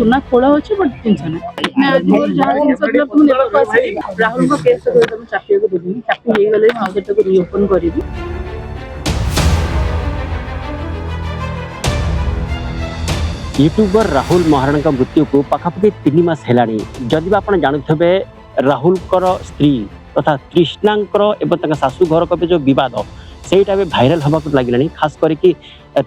सुना खोला होची बट जिनस ना मैं आज मोर जहां जिनस मतलब तुम नेबा पासी राहुल को केस को तुम चापी को देबी चापी हे गले हम आगे तक रीओपन करिबी। यूट्यूबर राहुल महाराणा का मृत्यु को पाखापाखि 3 मास हेलानी जदि आप जानुथे राहुल स्त्री तथा तृष्णांकर एवं शाशु घर के जो विवाद सेटा भी भाइराल हवा लगे खास करके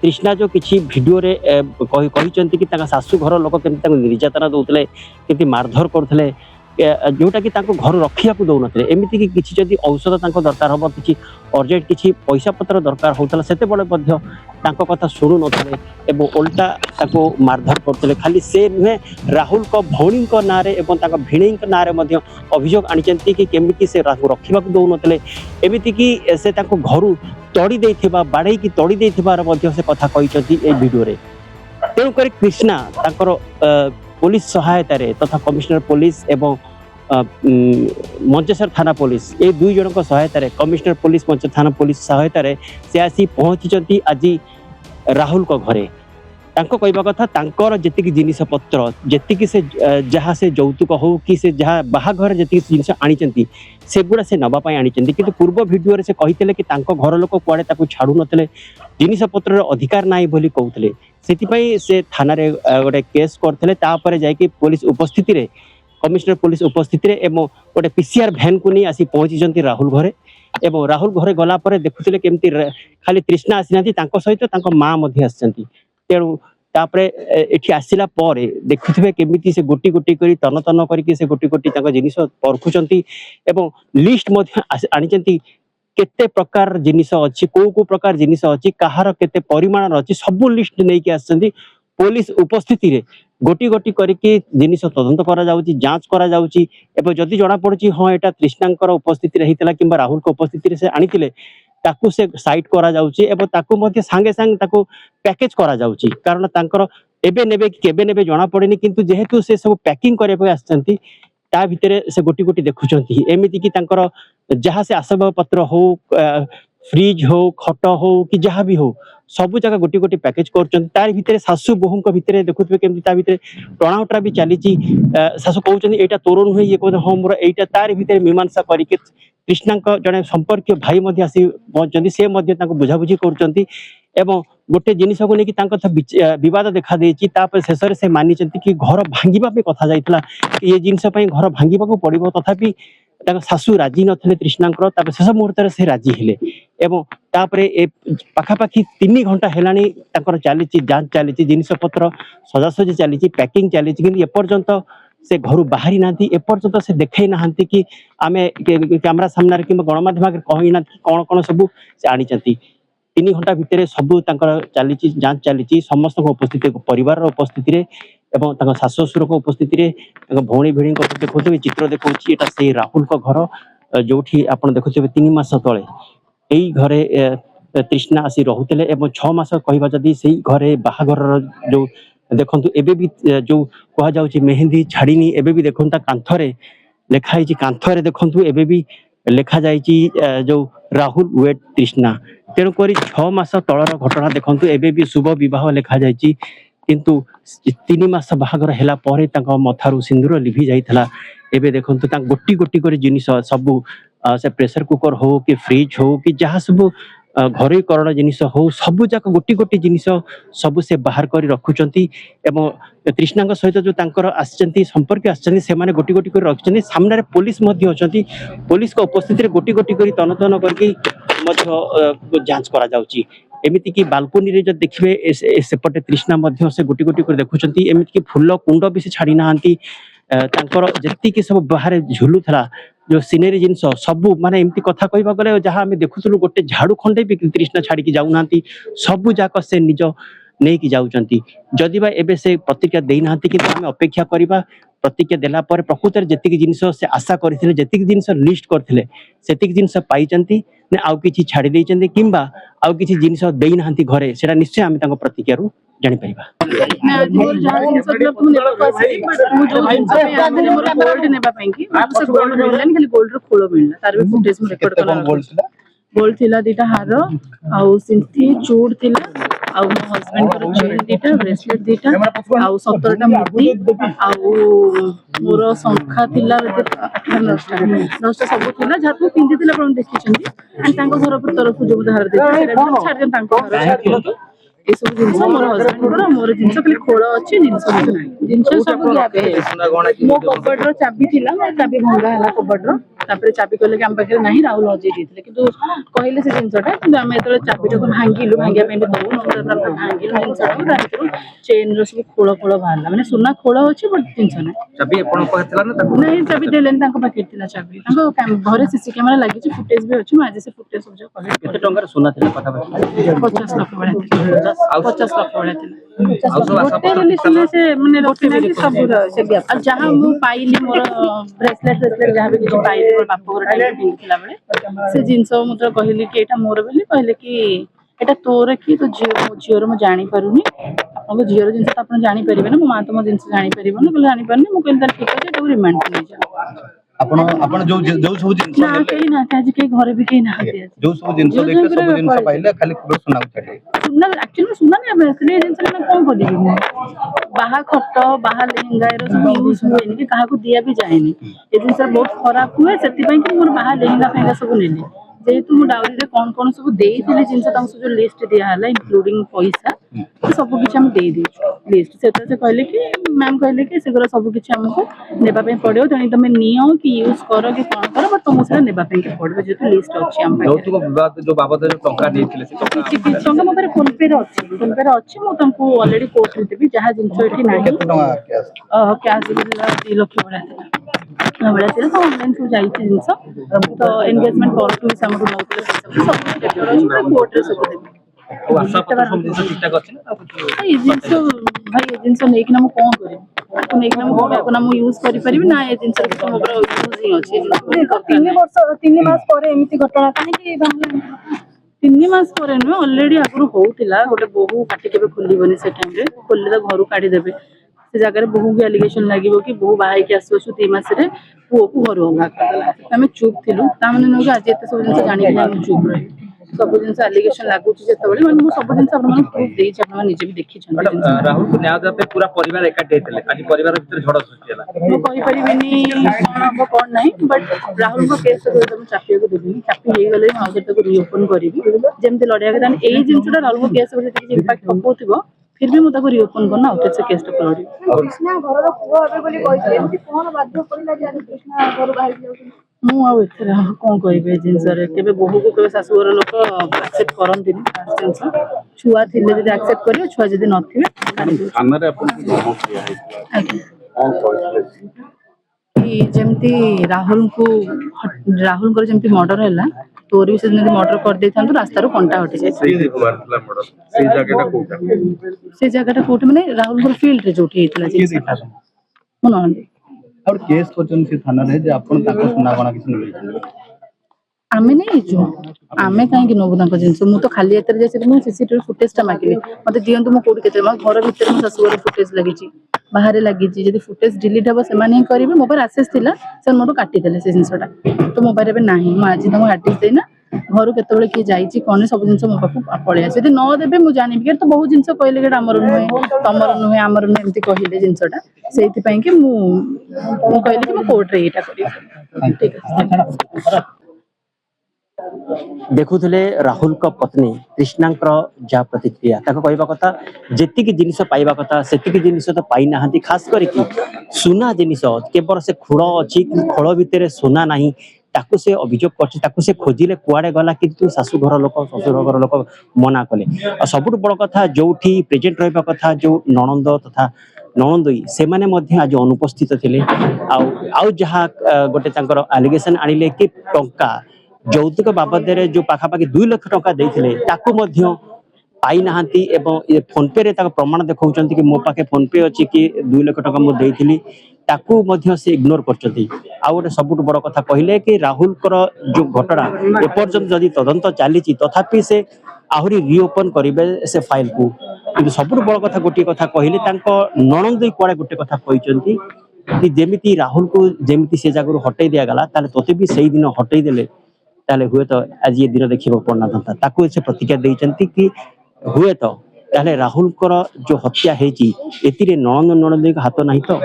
तृष्णा जो किसी वीडियो रे कहते कि शाशु घर लोक केमती निर्यातना दौले केमती मारधर करते जोटा कि घर रखा दौन एमती कि किसी जदि औषध दरकार हम कि अर्जेंट किसी पैसा पत्र दरकार होता से कथा शुणु न उल्टा मारधर करते खाली से नुहे राहुल को भौणी ना भिणी ना अभियोग आनी कि केमी से रखा दौन एमती कि से घर तड़ी बाड़े की तड़ी से कथा कहते वीडियो तेणुक कृष्णा पुलिस सहायतार तथा कमिशनर पुलिस एवं मंचेश्वर थाना पुलिस ये दुई जन सहायतार कमिशनर पुलिस मंचेश्वर थाना पुलिस सहायतार से आसी पहुंची आज राहुल को घरे कहवा कथा जी जिनिस पत्र जी से जहाँ से यौतुक हो कि से जहाँ बाहाघर जी जिन आनी से गुड़ा से नवापाई आनी कि पूर्व भिडियो से कहते कि घर लोक कुआड़े छाड़ू नुले जिनिस पत्र अधिकार ना बोली कहते से थाना गोटे केस करते जाकि पुलिस उपस्थिति रे कमिशनर पुलिस उपस्थिति रे एवं गोटे पीसीआर भैन को नहीं आसी पहुंची राहुल घरे एवं राहुल घरे गला देखुले केमती खाली तृष्णा आसी ना सहित माँ आसी तेणु तापरे एठी आसिला परे देखुथिबे केमिति से गोटी गोटी करी तन तन करके से गोटी गोटी जिनिस परखुचंती एवं लिस्ट आनी केते प्रकार जिनिस अच्छी को प्रकार जिनिस अच्छी कहार केते परिमाण अच्छी सब लिस्ट नहीं कि आसछंती पुलिस उपस्थिति रे गोटी गोटी करके जिनिस तदंत करा जाउची जांच करा जाउची एवं जदि जणा पड़ुची हां एटा तृष्णांकर उपस्थिति रे हितला किंबा राहुल को उपस्थिति रे से आनिथिले ताकू से साइट करा जाउची एवं ताकू मध्ये संगे संग ताकू पैकेज करा जाउची कारण तांकर एबे नेबे कि केबे नेबे जणा पड़ेनी किंतु जेहेतु से सब पैकिंग करे पे आछंती ता भितरे से गोटी गोटी देखुचंती एमिति कि तांकर जहाँ से आसबाब पत्र हो फ्रिज हो खट हो कि जहाँ भी हो सबू जगह गोटी गोटी पैकेज कर तार भितर शाशु बोहू भितर देखुए केमती टणाउटरा भी चली शाशु कहते यहाँ तोर नुहे ये कहते हाँ मोर यहाँ तार भितर मीमांसा करके कृष्णा जड़े संपर्क भाई आसी पहुंचती से बुझाबुझी कर गोटे जिनिस को लेकिन विवाद देखा देपर शेष से मानी कि घर भांगा कथा जाइए ये जिनस घर भांगा पड़ो तथापि शाशु राजी नथिले तृष्णांकर शेष मुहूर्त से राजी हेले एवं पाखापाखि 3 घंटा हेलानी चली जांच चली जिनिस पत्र सजासजी चली पैकिंग चली कि एपर्यंत से घर बाहरी ना एपर्यंत से देखई ना कि आम कैमरा सामने कि गणमाध्यम कही ना कौन कौन सब से आनी 3 घंटा भितर सबू चली जांच चली समस्त उपस्थिति परिवार उपस्थिति एवं शाशु ससुर को उपस्थिति भौणी भिणी देखुए चित्र देखा से राहुल को घर जो आप देखुए 3 मास तले यही घरे तृष्णा आसी रोते 6 मास कहवा जदि से घरे बाहाघर जो देखु एबे भी जो कह जाउची मेहंदी छाड़ीनी एबे भी देखु कांथरे लेखाई कांथरे देखु एबे भी लेखा जाइची जो राहुल वेट तृष्णा तेणुक 6 मास तलर घटना देखु एबे भी शुभ विवाह लेखा जाइची किंतु 3 मास बाहाघर हेला परे मथारू सिंदूर लिभि जाइथला एबे देखु गोटी गोटी कर जिनिस सबू से प्रेशर कुकर हो कि फ्रिज हो कि जहाँ सब घरोकरण जिनिस हो सबू जाक गोटी गोटी जिनिस सबू से बाहर कर रखुचंती एवं तृष्णा सहित जो संपर्क आसे गोटी गोटी कर रखिंट सामने पुलिस पुलिस को उपस्थिति गोटी गोटी कर तन तन करके जांच करा जाउची एमिति कि बालकोनी रे जो देखिए सेपटे तृष्णा से गोटी गोटी कर देखुचंती एमिति कि फूल कुंड भी से छाड़ी नाहांती जी सब बाहर झुलुला जो सीनेरी जिनस सबू माने एमती कथा कहवा गले जहाँ आम देखुलु गोटे झाड़ू खंडे भी तृष्णा छाड़ी जाऊना सबू जाक से निज नहीं कि जाऊँच जदि बा एबे से प्रतिक्रिया देना कि आम अपेक्षा करवा प्रतिक्रिया देला पर प्रकृत में जी जिनस से आशा करते जी जिनस लिस्ट करते से जिनस पाई आउ कि छाड़ी देते कि आउ कि जिनस देना घरे से निश्चय आम प्रतिक्रिया जानी परिबा। मैं आज मोर जहां जिनस मतलब तुम नेबा पासी मु जो जिनस में आज मोर गोल्ड नेबा पई कि से गोल्ड मिललानी खाली गोल्ड रो खोलो मिलला तार भी फुटेज में रिकॉर्ड कला गोल्ड थिला 2टा हार आउ सिंथी चूड़ थिला ଆଉ ମୋ ହଜବେଣ୍ଡଙ୍କର ଚେନ୍ ଦିଟା ବ୍ରେସଲେଟ୍ ଦିଟା ଆଉ 17ଟା ମୁଦି ଆଉ ମୋର ଶଙ୍ଖା ଥିଲା 8-10ଟା ସବୁ ଥିଲା ଯାହାକୁ ପିନ୍ଧିଥିଲେ ଆପଣ ଦେଖିଛନ୍ତି ତାଙ୍କ ଘର ତରଫରୁ ଯୋଉ ଧାର ଦେଇଥିଲେ ଛାଡ଼ିଦେଲେ ତାଙ୍କ ଘର ଏସବୁ ଜିନିଷ ମୋର ହଜବେଣ୍ଡଙ୍କର ମୋର ଜିନିଷ ଖାଲି ଖୋଳ ଅଛି ଜିନିଷ କିଛି ନାହିଁ ଜିନିଷ ସବୁ ଗ୍ୟାପ୍ ହେଇଯାଇଛି ମୋ କବାଟର ଚାବି ଥିଲା ମୋ ଚାବି ଭଙ୍ଗା ହେଲା କବାଟର ତାପରେ ଚାବି କହିଲେ କି ଆମ ପାଖରେ ନାହିଁ ରାହୁଲ ହଜେଇ ଦେଇଥିଲେ କିନ୍ତୁ କହିଲେ ସେ ଜିନିଷଟା କିନ୍ତୁ ଆମେ ଯେତେବେଳେ ଚାବିଟାକୁ ଭାଙ୍ଗିଲୁ ଭାଙ୍ଗିବା ପାଇଁ ବି ଦଉନୁ ତାପରେ ଭାଙ୍ଗିଲୁ ଜିନିଷଟାକୁ ତା ଭିତରୁ ଚେନ୍ର ସବୁ ଖୋଳ ବାହାରିଲା ମାନେ ସୁନା ଖୋଳ ଅଛି ବଟ୍ ଜିନିଷ ନାହିଁ ଚାବି ଆପଣଙ୍କ ପାଖରେ ଥିଲା ନା ତାକୁ? ନାଇଁ ଚାବି ଦେଲେନି ତାଙ୍କ ପାଖରେ ଥିଲା ଚାବି ତାଙ୍କ ଘରେ ସିସି କ୍ୟାମେରା ଲାଗିଛି ଫୁଟେଜ ବି ଅଛି ମୁଁ ଆଜି ସେ ଫୁଟେଜ ସବୁ ଯାକ କେତେ ଟଙ୍କାର ସୁନା ଥିଲା ପାଖାପାଖି 50 ଲକ୍ଷ ଭଳିଆ ଥିଲା 50 ଲକ୍ଷ ଭଳିଆ ଥିଲା ଆଉ ସବୁ ଆଶା ଗୋଟେ ବୋଲି ସୁନା ସେ ମାନେ ରଖିନାହାନ୍ତି ସବୁ ଆଉ ଯାହା ମୁଁ ପାଇଲି ମୋର ବ୍ରେସଲେଟ୍ ଯାହା ବି କିଛି ପାଇଲି ମୋର ବାପ ଘର ଟାଇମ୍ ପିନ୍ଧିଥିଲା ବେଳେ ସେ ଜିନିଷ ମୁଁ ତ କହିଲି କି ଏଇଟା ମୋର ବୋଲି କହିଲେ କି ଏଇଟା ତୋର କି ତୋ ଝିଅ ମୋ ଝିଅର ମୁଁ ଜାଣିପାରୁନି ଆପଣଙ୍କ ଝିଅର ଜିନିଷ ତ ଆପଣ ଜାଣିପାରିବେ ନା ମୋ ମା ତ ମୋ ଜିନିଷ ଜାଣିପାରିବନି କହିଲେ ଜାଣିପାରୁନି ମୁଁ କହିଲି ତାହେଲେ ଠିକ୍ ଅଛି ଏଟାକୁ ରିମାଣ୍ଡ ନେଇଯାଅ ଆପଣ ଯୋଉ ସବୁ ଜିନିଷ ନା କେହି ନାହାନ୍ତି ଆଜି କେହି ଘରେ ବି କେହି ନାହାନ୍ତି ଯୋଉ ସବୁ ଜିନିଷ ଦେଖିଲେ ସବୁ ଜିନିଷ ପାଇଲେ ଖାଲି କେବଳ ସୁନାକୁ ଛାଡିଲେ ସୁନା ଆକ୍ଚୁଆଲି ସୁନା ନେବା ପାଇଁ ଆସିଥିଲେ ଏ ଜିନିଷ ଆମେ କଣ କରିବି ମୁଁ ବାହା ଖଟ ବାହା ଲେହେଙ୍ଗା ଏର ସବୁ ୟୁଜ ହୁଏନି କି କାହାକୁ ଦିଆ ବି ଯାଏନି ଏ ଜିନିଷ ବହୁତ ଖରାପ ହୁଏ ସେଥିପାଇଁ କି ମୋର ବାହା ଲେହେଙ୍ଗା ଫେହେଙ୍ଗା ସବୁ ନେଲି ଯେହେତୁ ମୁଁ ଡାଉରୀରେ କଣ ସବୁ ଦେଇଥିଲି ଜିନିଷ ତାଙ୍କୁ ସବୁ ଯୋଉ ଲିଷ୍ଟ ଦିଆହେଲା ଇନକ୍ଲୁଡିଂ ପଇସା ସବୁ କିଛି ଆମେ ଦେଇଦେଇଛୁ ଲିଷ୍ଟ ସେଥିରେ ସେ କହିଲେ କି ମ୍ୟାମ୍ କହିଲେ କି ସେଗୁରା ସବୁ କିଛି ଆମକୁ ନେବା ପାଇଁ ପଡିବ ତେଣୁ ତମେ ନିଅ କି ୟୁଜ କର କି କଣ କର ବଟ୍ ତମକୁ ସେଟା ନେବା ପାଇଁ ପଡିବ ଯେହେତୁ ଲିଷ୍ଟ ଅଛି ଆମ ପାଖରେ ଯୌତୁକ ବିବାଦ ଯୋଉ ବାବଦରେ ଟଙ୍କା ନେଇଥିଲେ ସେ ଟଙ୍କା କିଛି ଟଙ୍କା ମୋ ପାଖରେ ଫୋନ ପେ ରେ ଅଛି ମୁଁ ତାଙ୍କୁ ଅଲରେଡି କୋର୍ଟରେ ଦେବି ଯାହା ଜିନିଷ ଏଠି ନାହିଁ କେତେ ଟଙ୍କା କ୍ୟାସ୍? କ୍ୟାସ୍ 2 ଲକ୍ଷ ଭଳିଆ ଥିଲା ତ ଅନଲାଇନ ସବୁ ଯାଇଛି ଜିନିଷ ତ ଏନଗେଜମେଣ୍ଟ ପରଠୁ ବି ଆମକୁ ନଉଥିଲେ ସବୁ କୋର୍ଟରେ ସବୁ ଦେବି ଆଉ ଆଶା ପତ୍ର ସବୁ ଜିନିଷ ଠିକ ଠାକ ଅଛି ନା ଏ ଜିନିଷ ଭାଇ ଏ ଜିନିଷ ନେଇକିନା ମୁଁ କଣ କରିବି ତାକୁ ନେଇକିନା ମୁଁ ଘୋଡ଼ାକୁ ନା ମୁଁ ୟୁଜ କରିପାରିବି ନା ଏ ଜିନିଷ କିଛି ମୋ ଉପରେ ୟୁଜ ହିଁ ଅଛି 3 ମାସ ପରେ ଏମିତି ଘଟଣା କାହିଁକି 3 ମାସ ପରେ ନୁହେଁ ଅଲରେଡି ଆଗରୁ ହଉଥିଲା ଗୋଟେ ବୋହୁ ପାଟି କେବେ ଖୋଲିବନି ସେ ଟାଇମରେ ଖୋଲିଲେ ଘରୁ କାଢିଦେବେ ସେ ଜାଗାରେ ବୋହୂକୁ ଆଲିଗେସନ ଲାଗିବ କି ବୋହୁ ବାହା ହେଇକି ଆସୁ 3 ମାସରେ ପୁଅକୁ ଘରୁ ଅଲଗା କରିଦେଲା ଆମେ ଚୁପ୍ ଥିଲୁ ତାମାନେ ନୁହେଁ କି ଆଜି ଏତେ ସବୁ ଜିନିଷ ଜାଣିକି ଆମେ ଚୁପ୍ ରହିବୁ ସବୁ ଜିନିଷ ଆଲିଗେସନ ଲାଗୁଛି ଯେତେବେଳେ ମାନେ ମୁଁ ସବୁ ଜିନିଷ ଆପଣମାନଙ୍କୁ ପ୍ରୁଫ୍ ଦେଇଛି ଆପଣମାନେ ନିଜେ ବି ଦେଖିଛନ୍ତି ରାହୁଲକୁ ନ୍ୟାୟ ଦେବା ପାଇଁ ପୁରା ପରିବାର ଏକାଠି ହେଇଥିଲେ ଆଜି ପରିବାର ଭିତରେ ଝଡ଼ ସୃଷ୍ଟି ହେଲା ମୁଁ କହିପାରିବିନି କଣ ହବ କଣ ନାହିଁ ବଟ୍ ରାହୁଲଙ୍କ କେସ୍ ମୁଁ ଚାପିବାକୁ ଦେବିନି ଚାପି ହେଇଗଲେ ମୁଁ ଆଉ ତାକୁ ରିଓପନ କରିବି ଯେମିତି ଲଢିବାକୁ ତାହେଲେ ଏଇ ଜିନିଷଟା ରାହୁଲଙ୍କ କେସ୍ ଉପରେ ଯେତିକି ଇମ୍ପାକ୍ଟ ପକଉଥିବ ଫିର୍ ବି ମୁଁ ତାକୁ ରିଓପନ କରିନା ଆଉ ସେ କେସ୍ଟା କରିବି କୃଷ୍ଣା ଘରର ପୁଅ ହେବେ ବୋଲି କହିଥିଲେ ଏମିତି କଣ ବାଧ୍ୟ କରିଲା ଯେ ଆଜି କୃଷ୍ଣା ଘରୁ ବାହାରିକି ଯାଉଛନ୍ତି ମୁଁ ଆଉ ଏଥିରେ କଣ କହିବି ଏ ଜିନିଷରେ କେବେ ବୋହୂକୁ କେବେ ଶାଶୁଘର ଲୋକ ଆକ୍ସେପ୍ଟ କରନ୍ତିନି ଜିନିଷ ଛୁଆ ଥିଲେ ଯଦି ଆକ୍ସେପ୍ଟ କରିବେ ଛୁଆ ଯଦି ନଥିବେ କି ଯେମିତି ରାହୁଲଙ୍କର ଯେମିତି ମର୍ଡର ହେଲା ତୋର ବି ସେମିତି ମର୍ଡର କରିଦେଇଥାନ୍ତୁ ରାସ୍ତାରୁ କଣ୍ଟା ହଟି ସେ ଜାଗାଟା କୋଉଠି ମାନେ ରାହୁଲଙ୍କର ଫିଲ୍ଡରେ ଯୋଉଠି ହେଇଥିଲା ମୁଁ ନହେଲେ ଆଉ କେସ୍ କରିଛନ୍ତି ସେ ଥାନାରେ ଯେ ଆପଣ ତାଙ୍କ ସୁନାଗଣା କିଛି ନେଇଛନ୍ତି ଆମେ ନେଇଛୁ ଆମେ କାହିଁକି ନବୁ ତାଙ୍କ ଜିନିଷ ମୁଁ ତ ଖାଲି ଏଥିରେ ଯାଇଥିଲି ମୁଁ ସିସିଟିଭି ଫୁଟେଜଟା ମାଗିଲି ମତେ ଦିଅନ୍ତୁ ମୁଁ କୋଉଠି କେତେ ଘର ଭିତରେ ମୋ ଶାଶୁଘର ଫୁଟେଜ ଲାଗିଛି ବାହାରେ ଲାଗିଛି ଯଦି ଫୁଟେଜ ଡିଲିଟ୍ ହବ ସେମାନେ ହିଁ କରିବେ ମୋ ପାଖରେ ଆକ୍ସେସ୍ ଥିଲା ସେମାନେ ମୋଠୁ କାଟିଦେଲେ ସେ ଜିନିଷଟା ତ ମୋ ପାଖରେ ଏବେ ନାହିଁ ମୁଁ ଆଜି ତାଙ୍କୁ ଆଡ୍ରେସ୍ ଦେଇନା ଘରୁ କେତେବେଳେ କିଏ ଯାଇଛି କଣ ସବୁ ଜିନିଷ ମୋ ପାଖକୁ ପଳେଇ ଆସେ ଯଦି ନ ଦେବେ ମୁଁ ଜାଣିବି କି ତ ବହୁତ ଜିନିଷ କହିଲେ କି ଆମର ନୁହେଁ ତମର ନୁହେଁ ଆମର ନୁହେଁ ଏମିତି କହିଲେ ଜିନିଷଟା ସେଇଥିପାଇଁ କି ମୁଁ କହିଲି କି ମୁଁ କୋର୍ଟରେ ଏଇଟା କରିବି ଠିକ ଅଛି ଦେଖୁଥିଲେ ରାହୁଲଙ୍କ ପତ୍ନୀ କୃଷ୍ଣାଙ୍କର ଯାହା ପ୍ରତିକ୍ରିୟା ତାଙ୍କ କହିବା କଥା ଯେତିକି ଜିନିଷ ପାଇବା କଥା ସେତିକି ଜିନିଷ ତ ପାଇନାହାନ୍ତି ଖାସ କରିକି ସୁନା ଜିନିଷ କେବଳ ସେ ଖୋଳ ଅଛି ଖୋଳ ଭିତରେ ସୁନା ନାହିଁ ତାକୁ ସେ ଅଭିଯୋଗ କରିଛି ତାକୁ ସେ ଖୋଜିଲେ କୁଆଡେ ଗଲା କିନ୍ତୁ ଶାଶୁଘର ଲୋକ ଶ୍ୱଶୁର ଘର ଲୋକ ମନା କଲେ ଆଉ ସବୁଠୁ ବଡ କଥା ଯୋଉଠି ପ୍ରେଜେଣ୍ଟ ରହିବା କଥା ଯୋଉ ନଣନ୍ଦ ତଥା ନଣନ୍ଦୋଇ ସେମାନେ ମଧ୍ୟ ଆଜି ଅନୁପସ୍ଥିତ ଥିଲେ ଆଉ ଯାହା ଗୋଟେ ତାଙ୍କର ଆଲିଗେସନ ଆଣିଲେ କି ଟଙ୍କା ଯୌତୁକ ବାବଦରେ ଯୋଉ ପାଖାପାଖି 2 ଲକ୍ଷ ଟଙ୍କା ଦେଇଥିଲେ ତାକୁ ମଧ୍ୟ ପାଇନାହାନ୍ତି ଏବଂ ଫୋନ ପେ ରେ ତାଙ୍କ ପ୍ରମାଣ ଦେଖାଉଛନ୍ତି କି ମୋ ପାଖେ ଫୋନ ପେ ଅଛି କି 2 ଲକ୍ଷ ଟଙ୍କା ମୁଁ ଦେଇଥିଲି ତାକୁ ମଧ୍ୟ ସେ ଇଗ୍ନୋର କରୁଛନ୍ତି ଆଉ ଗୋଟେ ସବୁଠୁ ବଡ କଥା କହିଲେ କି ରାହୁଲଙ୍କର ଯୋଉ ଘଟଣା ଏପର୍ଯ୍ୟନ୍ତ ଯଦି ତଦନ୍ତ ଚାଲିଛି ତଥାପି ସେ ଆହୁରି ରିଓପନ କରିବେ ସେ ଫାଇଲକୁ କିନ୍ତୁ ସବୁଠୁ ବଡ କଥା ଗୋଟିଏ କଥା କହିଲେ ତାଙ୍କ ନଣନ୍ଦ କୁଆଡେ ଗୋଟେ କଥା କହିଛନ୍ତି କି ଯେମିତି ରାହୁଲକୁ ଯେମିତି ସେ ଜାଗାରୁ ହଟେଇ ଦିଆଗଲା ତାହେଲେ ତୋତେ ବି ସେଇ ଦିନ ହଟେଇ ଦେଲେ ତାହେଲେ ହୁଏତ ଆଜି ଏ ଦିନ ଦେଖିବାକୁ ପଡିନଥାନ୍ତା ତାକୁ ସେ ପ୍ରତିକ୍ରିୟା ଦେଇଛନ୍ତି କି ହୁଏତ ताहले राहुल जो हत्या हेची एतिरे नणंद नणंद हाथ नहीं तो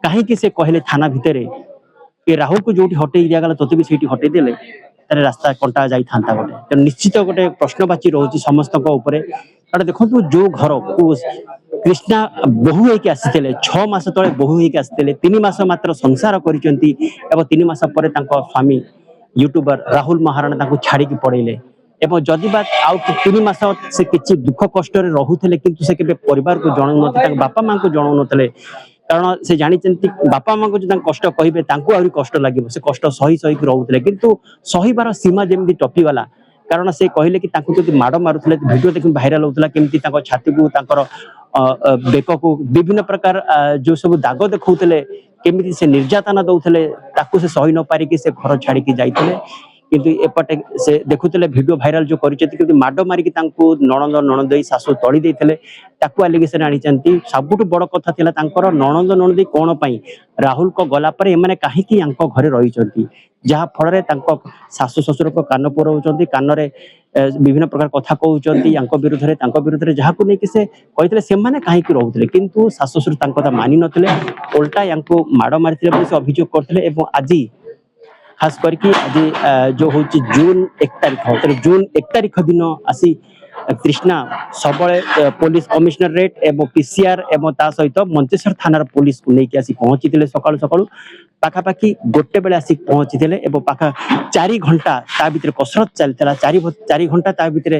कहीं से कहले थाना भितर ये राहुल को जो हटे दिया गला तोते भी सेठी हटे देले तारे रास्ता कंटा जाई थांता गोटे तो निश्चित गोटे प्रश्नवाची रोची समस्त ऊपर देखो जो घर को कृष्णा बहु होके आसीथिले 6 मास तले बहु होके आसीथिले 3 मास मात्र संसार करिसेंती एवं 3 मास परे तांको स्वामी यूट्यूबर राहुल महाराणा तांको छाड़ी की पड़ेले एवं जदि बात आउ 3 मास से किछि दुख कष्ट रे रहुथिले किंतु से केबे परिवार को जणाउ नथि तांको बापा मां को जणाउ नथले कारण से जानिचंती बापा मां को जो कष्ट कहिबे तांको आउरी कष्ट लागिबो से कष्ट सही सही रहुथिले किंतु सहीबार सीमा जेमि टपी वाला कारण से कहले कि तांको जदि माड़ मारुथिले वीडियो देखि भाइराल होतला केमति तांको छाती को तांकर बेक को विभिन्न प्रकार जो सब दाग देखौथिले केमिति से निर्यातना दउथिले ताकू से सही न पारि कि से घर छाड़ी की जाइथिले किंतु एपटे से देखुथिले वीडियो भाइराल जो करिसेति कि माड मारी कि तांको नणंद नणंदई सासु तळी देथिले ताकू एलिगेशन आनिचंती सबुटु बड़ कथा थिला तांकर नणंद नणंदई कोन पई राहुल को गला पर एमाने काहे कि यांको घरे रहिचंती जहा फल रे तांको सासु ससुर को कान पुरौचंती कान रे विभिन्न प्रकार कथा कहउचंती यांको विरुद्ध रे जहा को नै कि से कहितले से माने काहे कि रहउथिले किंतु सासु ससुर तांको ता मानि नथिले उल्टा यांको माड मारिथिले बोली से अभियोग करथिले एवं आजी खास करके आज जो हूँ जून 1 तारीख जून 1 तारीख दिन आसी कृष्णा सबले पुलिस कमिशनरेट एवं पीसीआर एवं ता सहित मंचेश्वर थानार पुलिस को लेकिन आसी पहुंची सकाळु सकाळु पाखापाखि गोटे बेले आसी पहुंची एवं पाखा 4 घंटा ता भीतर कसरत चलता 4 घंटा ता भीतर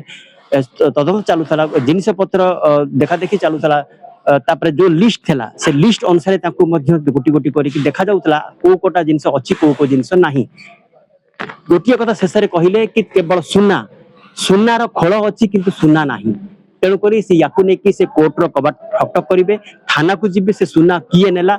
तदंत चलुला जिनस पत्र देखा देखी चलुला तापर जो लिस्ट थिला से लिस्ट अनुसार ताकू मध्य गोटी गोटी करके देखा जाउतला को कोटा जिंस अछि को जिंस नाही गोटिया कथा शेष रे कहिले कि केवल सुना सुनार खळ अछि किंतु सुना नाही तेणु करी से याकू ने कि से कोर्ट रो कबाट ठकठक करिवे थाना को जिबे से सुना किए नेला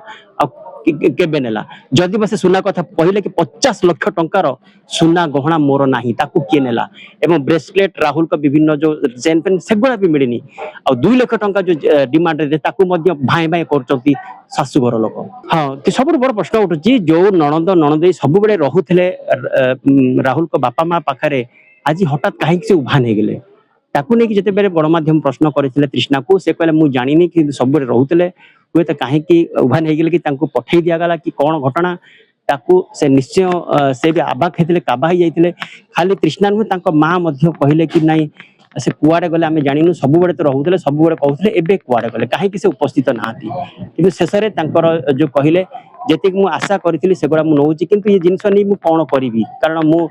केबे नेला जदि बसे सुना कथा पहिले कि 50 लाख टंकार सुना गहना मोर नाही ताकू किए नेला एवं ब्रेसलेट राहुल का विभिन्न जो चेन पेन सेगुड़ा भी मिलेनी आ 2 लाख टंका जो डिमांड रे ताकू मध्य भाई भाई करचंती सासु घर लोक हां कि सब बड़ प्रश्न उठुची जो नणंद नणंदई सब बेले रहुथिले राहुल को बापा मां पाखरे आज हठात काहे से उभा नै गेले ताकू नै कि जते बेले बड़ माध्यम प्रश्न करथिले कृष्णा को से कहले मु जानिनी कि सब बेले रहुथिले हुए तो कहीं कि उभा नहीं गले कि तांको पठेई दिया गला कि कौन घटना ताकू से निश्चय से भी आबाक हेतिले काबा ही जाइतिले खाली कृष्णा नु तांको मां मध्य कहिले कि नाही से कुआडे गले आमे जानिनु सब बेले तो रहुतिले सब बेले कहउतिले एबे कुआडे गले काहे कि से उपस्थित नाहाती किंतु शेष रे तांकर जो कहिले जेते मु आशा करथिली सेगुडा मु नउची किंतु ये जिंस नै मु कोन करिवि कारण मु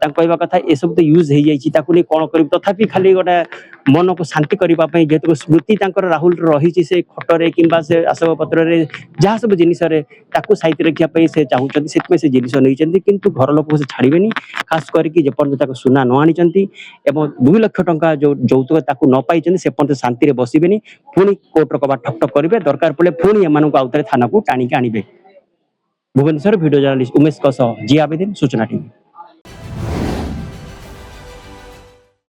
कहवा कथा ए सब तो यूज हो जाइए ताकू नहीं कौन कर तथापि खाली गोटे मन को शांति करने जेहेतु स्मृति राहुल रही से खटरे कि आसब पत्र जहाँ सब जिनस साइट रखापी से चाहूँ से जिनस नहीं किंतु घर लोक से छाड़े खास करके जेपर्यंत सुना न आनी 2 लाख टंका जो यौतुक न पाई से पर्यंत शांति बसबे पुणी कोर्टर कबा ठकठक करेंगे दरकार पड़े पुणी एम आउे थाना को टाणिक आने भुवनेश्वर वीडियो जर्नलिस्ट उमेश जी आवेदन सूचना टीवी।